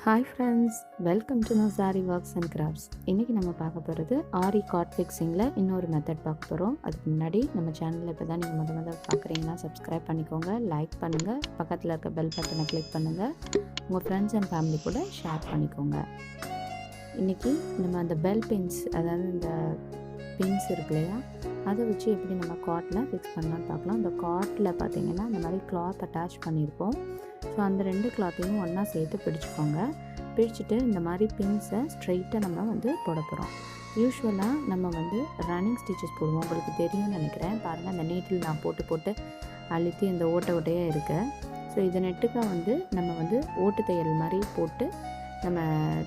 Hi friends, welcome to Noor's Aari Works and Crafts. இன்றைக்கி நம்ம பார்க்க போகிறது ஆரி கார்ட் ஃபிக்ஸிங்கில் இன்னொரு மெத்தட் பார்க்க போகிறோம். அதுக்கு முன்னாடி நம்ம சேனலில் இப்போ தான் நீங்கள் முதல்ல பார்க்குறீங்கன்னா சப்ஸ்கிரைப் பண்ணிக்கோங்க, லைக் பண்ணுங்கள், பக்கத்தில் இருக்க பெல் பட்டனை கிளிக் பண்ணுங்கள், உங்கள் ஃப்ரெண்ட்ஸ் அண்ட் ஃபேமிலி கூட ஷேர் பண்ணிக்கோங்க. இன்றைக்கி நம்ம அந்த பெல் பின்ஸ், அதாவது இந்த பின்ஸ் இருக்கு இல்லையா, அதை வச்சு எப்படி நம்ம கார்ட்டில் ஃபிக்ஸ் பண்ணலான்னு பார்க்கலாம். இந்த கார்ட்டில் பார்த்திங்கன்னா இந்த மாதிரி கிளாத் அட்டாச் பண்ணியிருப்போம். ஸோ அந்த ரெண்டு கிளாத்தையும் ஒன்றா சேர்த்து பிடிச்சிக்கோங்க. பிடிச்சிட்டு இந்த மாதிரி பின்ஸை ஸ்ட்ரைட்டாக நம்ம போட போகிறோம். யூஸ்வலாக நம்ம ரன்னிங் ஸ்டிச்சஸ் போடுவோம், உங்களுக்கு தெரியும்னு நினைக்கிறேன். பாருங்கள், அந்த நீட்டில் நான் போட்டு அழுத்தி இந்த ஓட்டையாக இருக்கு. ஸோ இதை நெட்டுக்காக நம்ம ஓட்டு தையல் மாதிரி போட்டு நம்ம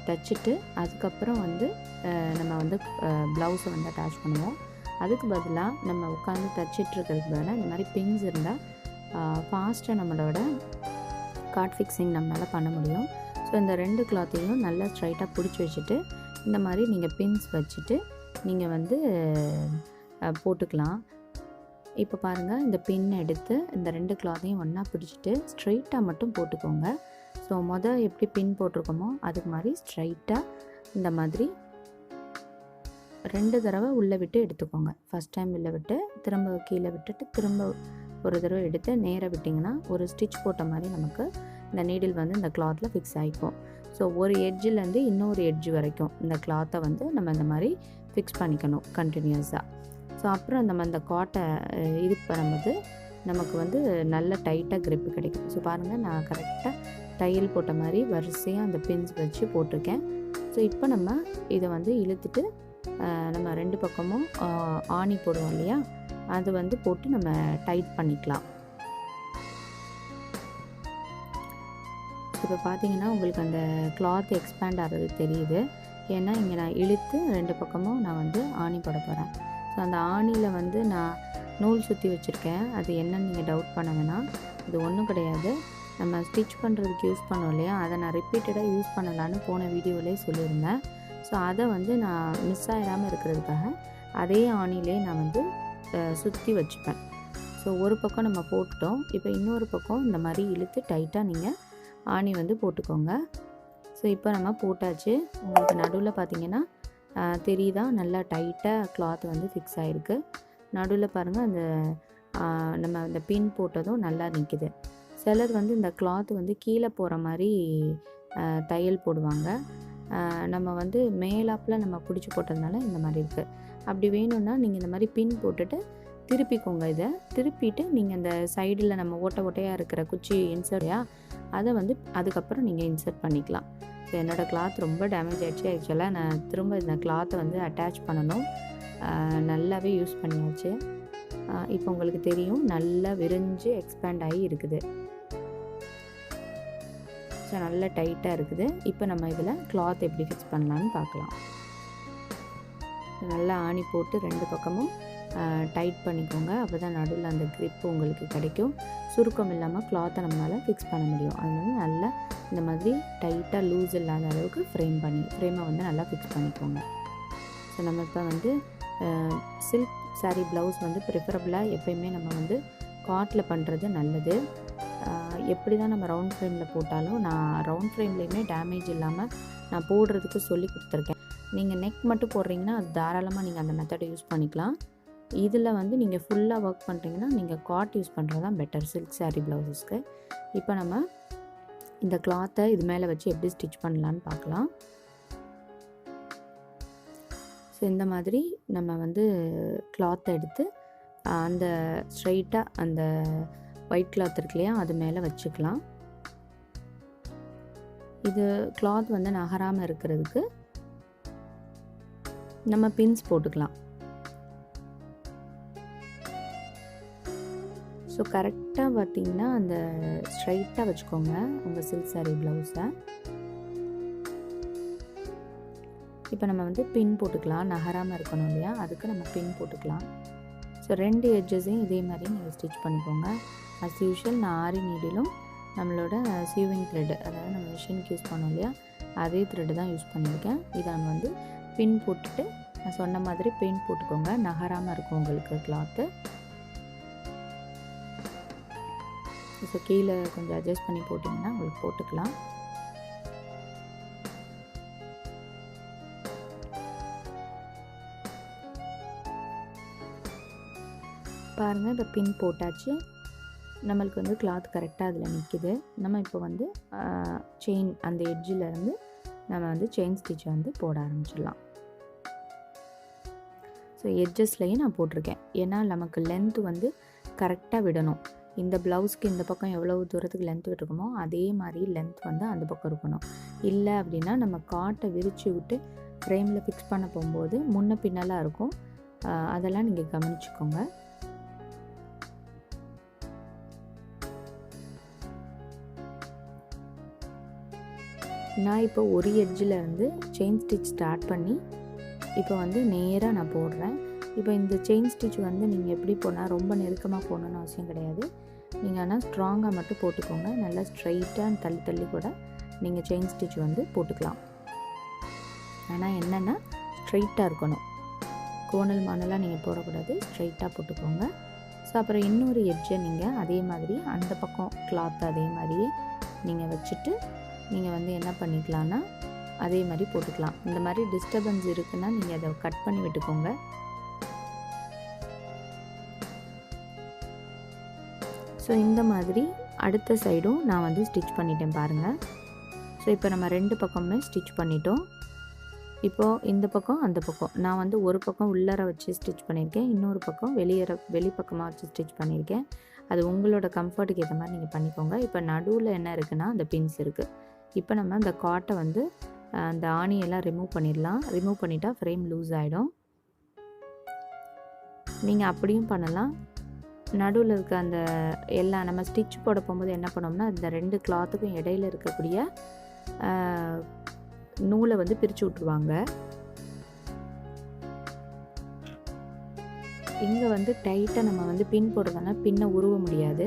தைச்சிட்டு அதுக்கப்புறம் நம்ம ப்ளவுஸை அட்டாச் பண்ணுவோம். அதுக்கு பதிலாக நம்ம உட்காந்து தைச்சிட்ருக்கிறதுக்கு பதிலாக இந்த மாதிரி பின்ஸ் இருந்தால் ஃபாஸ்ட்டாக நம்மளோட கார்ட் ஃபிக்ஸிங் நம்மளால் பண்ண முடியும். ஸோ இந்த ரெண்டு கிளாத்தையும் நல்லா ஸ்ட்ரைட்டாக பிடிச்சி வச்சுட்டு இந்த மாதிரி நீங்கள் பின்ஸ் வச்சுட்டு நீங்கள் போட்டுக்கலாம். இப்போ பாருங்கள், இந்த பின் எடுத்து இந்த ரெண்டு கிளாத்தையும் ஒன்றா பிடிச்சிட்டு ஸ்ட்ரைட்டாக மட்டும் போட்டுக்கோங்க. ஸோ எப்படி பின் போட்டிருக்கோமோ அதுக்கு மாதிரி ஸ்ட்ரைட்டாக இந்த மாதிரி 2 தடவை உள்ளே விட்டு எடுத்துக்கோங்க. ஃபஸ்ட் டைம் உள்ளே விட்டு திரும்ப கீழே விட்டுட்டு திரும்ப ஒரு தடவை எடுத்து நேராக விட்டிங்கன்னா ஒரு ஸ்டிச் போட்ட மாதிரி நமக்கு இந்த நீடில் இந்த கிளாத்தில் ஃபிக்ஸ் ஆகிக்கும். ஸோ ஒரு எட்ஜிலேருந்து இன்னொரு எட்ஜ் வரைக்கும் இந்த கிளாத்தை நம்ம இந்த மாதிரி ஃபிக்ஸ் பண்ணிக்கணும் கண்டினியூஸாக. ஸோ அப்புறம் நம்ம அந்த காட்டை இது பண்ணும்போது நமக்கு நல்ல டைட்டாக க்ரிப்பு கிடைக்கும். ஸோ பாருங்கள், நான் கரெக்டாக தையல் போட்ட மாதிரி வரிசையாக அந்த பின்ஸ் வச்சு போட்டிருக்கேன். ஸோ இப்போ நம்ம இதை இழுத்துட்டு நம்ம ரெண்டு பக்கமும் ஆணி போடுவோம் இல்லையா, அது போட்டு நம்ம டைட் பண்ணிக்கலாம். இப்போ பார்த்தீங்கன்னா உங்களுக்கு அந்த கிளாத் எக்ஸ்பேண்ட் ஆகிறது தெரியுது. ஏன்னா இங்கே நான் இழுத்து ரெண்டு பக்கமும் நான் ஆணி போட போகிறேன். ஸோ அந்த ஆணியில் நான் நூல் சுற்றி வச்சுருக்கேன். அது என்னன்னு நீங்கள் டவுட் பண்ண வேணாம். அது ஒன்றும் கிடையாது, நம்ம ஸ்டிச் பண்ணுறதுக்கு யூஸ் பண்ணோம் இல்லையா, அதை நான் ரிப்பீட்டடாக யூஸ் பண்ணலான்னு போன வீடியோவிலே சொல்லியிருந்தேன். ஸோ அதை நான் மிஸ் ஆகிடாமல் இருக்கிறதுக்காக அதே ஆணிலே நான் சுற்றி வச்சுப்பேன். ஸோ ஒரு பக்கம் நம்ம போட்டுட்டோம். இப்போ இன்னொரு பக்கம் இந்த மாதிரி இழுத்து டைட்டாக நீங்கள் ஆணி போட்டுக்கோங்க. ஸோ இப்போ நம்ம போட்டாச்சு. உங்களுக்கு நடுவில் பார்த்திங்கன்னா தெரியுதா, நல்லா டைட்டாக கிளாத் ஃபிக்ஸ் ஆகிருக்கு. நடுவில் பாருங்கள், அந்த நம்ம அந்த பின் போட்டதும் நல்லா நிற்கிது. சிலர் இந்த கிளாத் கீழே போகிற மாதிரி தையல் போடுவாங்க. நம்ம மேலாப்பில் நம்ம பிடிச்சி போட்டதுனால இந்த மாதிரி இருக்குது. அப்படி வேணும்னா நீங்கள் இந்த மாதிரி பின் போட்டுட்டு திருப்பிக்கோங்க. இதை திருப்பிட்டு நீங்கள் அந்த சைடில் நம்ம ஓட்டையாக இருக்கிற குச்சி இன்சர்ட்யா அதை அதுக்கப்புறம் நீங்கள் இன்சர்ட் பண்ணிக்கலாம். ஸோ என்னோடய கிளாத் ரொம்ப டேமேஜ் ஆகிடுச்சு. ஆக்சுவலாக நான் திரும்ப இந்த கிளாத்தை அட்டாச் பண்ணணும். நல்லாவே யூஸ் பண்ணியாச்சு. இப்போ உங்களுக்கு தெரியும், நல்லா விரிஞ்சு எக்ஸ்பேண்ட் ஆகி இருக்குது. ஸோ நல்லா டைட்டாக இருக்குது. இப்போ நம்ம இதில் கிளாத் எப்படி ஃபிக்ஸ் பண்ணலான்னு பார்க்கலாம். நல்லா ஆணி போட்டு ரெண்டு பக்கமும் டைட் பண்ணிக்கோங்க. அப்போ தான் நடுவில் அந்த க்ரிப் உங்களுக்கு கிடைக்கும். சுருக்கம் இல்லாமல் கிளாத்தை நம்மளால் ஃபிக்ஸ் பண்ண முடியும். அதனால நல்லா இந்த மாதிரி டைட்டாக லூஸ் இல்லாத அளவுக்கு ஃப்ரேமை நல்லா ஃபிக்ஸ் பண்ணிக்கோங்க. ஸோ நம்ம இப்போ சில்க் சாரீ ப்ளவுஸ் ப்ரிஃபரபிளாக எப்போயுமே நம்ம காட்டில் பண்ணுறது நல்லது. எப்படி தான் நம்ம ரவுண்ட் ஃப்ரேமில் போட்டாலும் நான் ரவுண்ட் ஃப்ரேம்லேயுமே டேமேஜ் இல்லாமல் நான் போடுறதுக்கு சொல்லி கொடுத்துருக்கேன். நீங்கள் நெக் மட்டும் போடுறீங்கன்னா அது தாராளமாக நீங்கள் அந்த மெத்தடை யூஸ் பண்ணிக்கலாம். இதில் நீங்கள் ஃபுல்லாக ஒர்க் பண்ணுறீங்கன்னா நீங்கள் காட் யூஸ் பண்ணுறது தான் பெட்டர் சில்க் சாரீ ப்ளவுஸஸ்க்கு. இப்போ நம்ம இந்த கிளாத்தை இது மேலே வச்சு எப்படி ஸ்டிச் பண்ணலான்னு பார்க்கலாம். ஸோ இந்த மாதிரி நம்ம கிளாத்தை எடுத்து அந்த ஸ்ட்ரைட்டாக அந்த ஒயிட் கிளாத் இருக்கு இல்லையா, அது மேலே வச்சுக்கலாம். இது கிளாத் நகராமல் இருக்கிறதுக்கு நம்ம பின்ஸ் போட்டுக்கலாம். ஸோ கரெக்டாக பார்த்திங்கன்னா அந்த ஸ்ட்ரைட்டாக வச்சுக்கோங்க உங்கள் சில்க் சாரீ ப்ளவுஸை. இப்போ நம்ம பின் போட்டுக்கலாம். நகராமல் இருக்கணும் இல்லையா, அதுக்கு நம்ம பின் போட்டுக்கலாம். ஸோ ரெண்டு எட்ஜஸையும் இதே மாதிரி நீங்கள் ஸ்டிச் பண்ணிக்கோங்க. அஸ் யூஷுவல் நான் ஆரி நீடிலும் நம்மளோட சியூவிங் த்ரெட், அதாவது நம்ம மிஷினுக்கு யூஸ் பண்ணோம் இல்லையா, அதே த்ரெட்டு தான் யூஸ் பண்ணியிருக்கேன். இதை நம்ம பின் போட்டுட்டு நான் சொன்ன மாதிரி பின் போட்டுக்கோங்க. நகராமல் இருக்கும் உங்களுக்கு கிளாத்து. ஸோ கீழே கொஞ்சம் அட்ஜஸ்ட் பண்ணி போட்டிங்கன்னா உங்களுக்கு போட்டுக்கலாம். பாருங்கள், இப்போ பின் போட்டாச்சு. நம்மளுக்கு வந்து கிளாத் கரெக்டாக அதில் நிற்கிது. நம்ம இப்போ வந்து செயின் அந்த எட்ஜிலேருந்து நம்ம வந்து செயின் ஸ்டிச்சை வந்து போட ஆரம்பிச்சிடலாம். ஸோ எட்ஜஸ்லேயும் நான் போட்டிருக்கேன். ஏன்னா நமக்கு லென்த்து வந்து கரெக்டாக விடணும். இந்த ப்ளவுஸ்க்கு இந்த பக்கம் எவ்வளோ தூரத்துக்கு லென்த் விட்டுருக்கோமோ அதே மாதிரி லென்த் வந்து அந்த பக்கம் இருக்கணும். இல்லை அப்படின்னா நம்ம காட்டை விரித்து விட்டு ஃப்ரேமில் ஃபிக்ஸ் பண்ண போகும்போது முன்ன பின்னலாக இருக்கும். அதெல்லாம் நீங்கள் கவனிச்சுக்கோங்க. நான் இப்போ ஒரு எட்ஜிலேருந்து செயின் ஸ்டிச் ஸ்டார்ட் பண்ணி இப்போ வந்து நேராக நான் போடுறேன். இப்போ இந்த செயின் ஸ்டிச் வந்து நீங்கள் எப்படி போனால் ரொம்ப நெருக்கமாக போடணுன்னு அவசியம் கிடையாது. நீங்கள் ஆனால் ஸ்ட்ராங்காக மட்டும் போட்டுக்கோங்க. நல்லா ஸ்ட்ரைட்டாக தள்ளி தள்ளி கூட நீங்கள் செயின் ஸ்டிச் வந்து போட்டுக்கலாம். ஆனால் என்னென்னா ஸ்ட்ரைட்டாக இருக்கணும். கோணல் மானலாம் நீங்கள் போடக்கூடாது, ஸ்ட்ரைட்டாக போட்டுக்கோங்க. ஸோ அப்புறம் இன்னொரு எட்ஜை நீங்கள் அதே மாதிரி அந்த பக்கம் கிளாத் அதே மாதிரியே நீங்கள் வச்சுட்டு நீங்கள் வந்து என்ன பண்ணிக்கலான்னா அதே மாதிரி போட்டுக்கலாம். இந்த மாதிரி டிஸ்டர்பன்ஸ் இருக்குன்னா நீங்கள் அதை கட் பண்ணி விட்டுக்கோங்க. ஸோ இந்த மாதிரி அடுத்த சைடும் நான் வந்து ஸ்டிச் பண்ணிட்டேன் பாருங்கள். ஸோ இப்போ நம்ம 2 பக்கமுமே ஸ்டிச் பண்ணிட்டோம். இப்போது இந்த பக்கம் அந்த பக்கம் நான் வந்து ஒரு பக்கம் உள்ளார வச்சு ஸ்டிச் பண்ணியிருக்கேன், இன்னொரு பக்கம் வெளி பக்கமாக வச்சு ஸ்டிச் பண்ணியிருக்கேன். அது உங்களோட கம்ஃபர்ட்டுக்கு ஏற்ற மாதிரி நீங்கள் பண்ணிக்கோங்க. இப்போ நடுவில் என்ன இருக்குன்னா அந்த பின்ஸ் இருக்குது. இப்போ நம்ம அந்த காட்டை வந்து அந்த ஆணியெல்லாம் ரிமூவ் பண்ணிடலாம். ரிமூவ் பண்ணிட்டா ஃப்ரேம் லூஸ் ஆகிடும். நீங்கள் அப்படியும் பண்ணலாம். நடுவில் இருக்க அந்த எல்லாம் நம்ம ஸ்டிச் போட போகும்போது என்ன பண்ணோம்னா இந்த 2 கிளாத்துக்கும் இடையில இருக்கக்கூடிய நூலை வந்து பிரித்து விட்ருவாங்க. இங்கே வந்து டைட்டாக நம்ம வந்து பின் போடுறதுனால பின்னை உருவ முடியாது.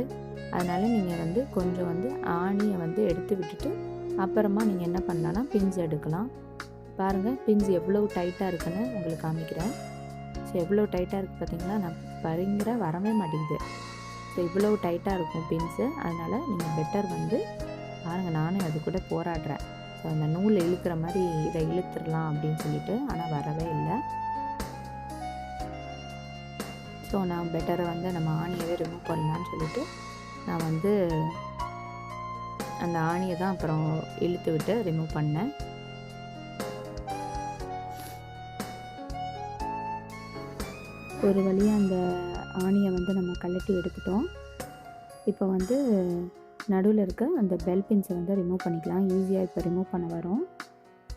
அதனால் நீங்கள் வந்து கொஞ்சம் வந்து ஆணியை வந்து எடுத்து விட்டுட்டு அப்புறமா நீங்கள் என்ன பண்ணலான்னா பின்ஸ் எடுக்கலாம். பாருங்கள், பின்ஸ் எவ்வளோ டைட்டாக இருக்குன்னு உங்களுக்கு காமிக்கிறேன். ஸோ எவ்வளோ டைட்டாக இருக்குது பார்த்தீங்களா? நான் பரிங்கிற வரவே மாட்டேங்குது. ஸோ இவ்வளோ டைட்டாக இருக்கும் பின்ஸு. அதனால் நீங்கள் பெட்டர் வந்து பாருங்கள், நானும் அது கூட போராடுறேன். ஸோ அந்த நூல் இழுக்கிற மாதிரி இதை இழுத்துடலாம் அப்படின்னு சொல்லிட்டு, ஆனால் வரவே இல்லை. ஸோ நான் பெட்டரை வந்து நம்ம ஆணியவே ரிமூவ் பண்ணலான்னு சொல்லிட்டு நான் வந்து அந்த ஆணியை தான் அப்புறம் இழுத்து விட்டு ரிமூவ் பண்ணேன். ஒரு வழியாக அந்த ஆணியை வந்து நம்ம கழட்டி எடுத்துட்டோம். இப்போ வந்து நடுவில் இருக்க அந்த பெல் பின்ஸை வந்து ரிமூவ் பண்ணிக்கலாம். ஈஸியாக இப்போ ரிமூவ் பண்ண வரும்.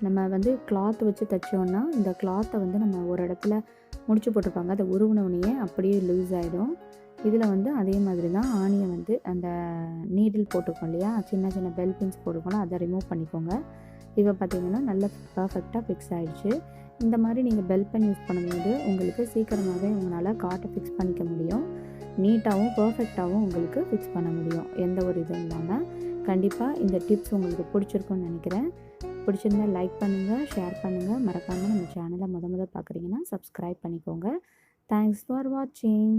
நம்ம வந்து கிளாத் வச்சு தைச்சோன்னா இந்த கிளாத்தை வந்து நம்ம ஒரு இடத்துல முடிச்சு போட்டிருப்பாங்க, அதை உருவினோடனே அப்படியே லூஸ் ஆகிடும். இதில் வந்து அதே மாதிரி தான் ஆணியை வந்து அந்த நீடில் போட்டிருக்கோம் இல்லையா, சின்ன சின்ன பெல் பின்ஸ் போட்டிருக்கோம்ல, அதை ரிமூவ் பண்ணிக்கோங்க. இப்போ பார்த்திங்கன்னா நல்லா பர்ஃபெக்டாக ஃபிக்ஸ் ஆகிடுச்சு. இந்த மாதிரி நீங்கள் பெல் பென் யூஸ் பண்ணும்போது உங்களுக்கு சீக்கிரமாகவே உங்களால் காட்டை ஃபிக்ஸ் பண்ணிக்க முடியும். நீட்டாகவும் பர்ஃபெக்டாகவும் உங்களுக்கு ஃபிக்ஸ் பண்ண முடியும், எந்த ஒரு இதுவும் இல்லாமல். கண்டிப்பாக இந்த டிப்ஸ் உங்களுக்கு பிடிச்சிருக்குன்னு நினைக்கிறேன். பிடிச்சிருந்தா லைக் பண்ணுங்கள், ஷேர் பண்ணுங்கள். மறக்காமல் நம்ம சேனலை முத பார்க்குறீங்கன்னா சப்ஸ்கிரைப் பண்ணிக்கோங்க. தேங்க்ஸ் ஃபார் வாட்சிங்.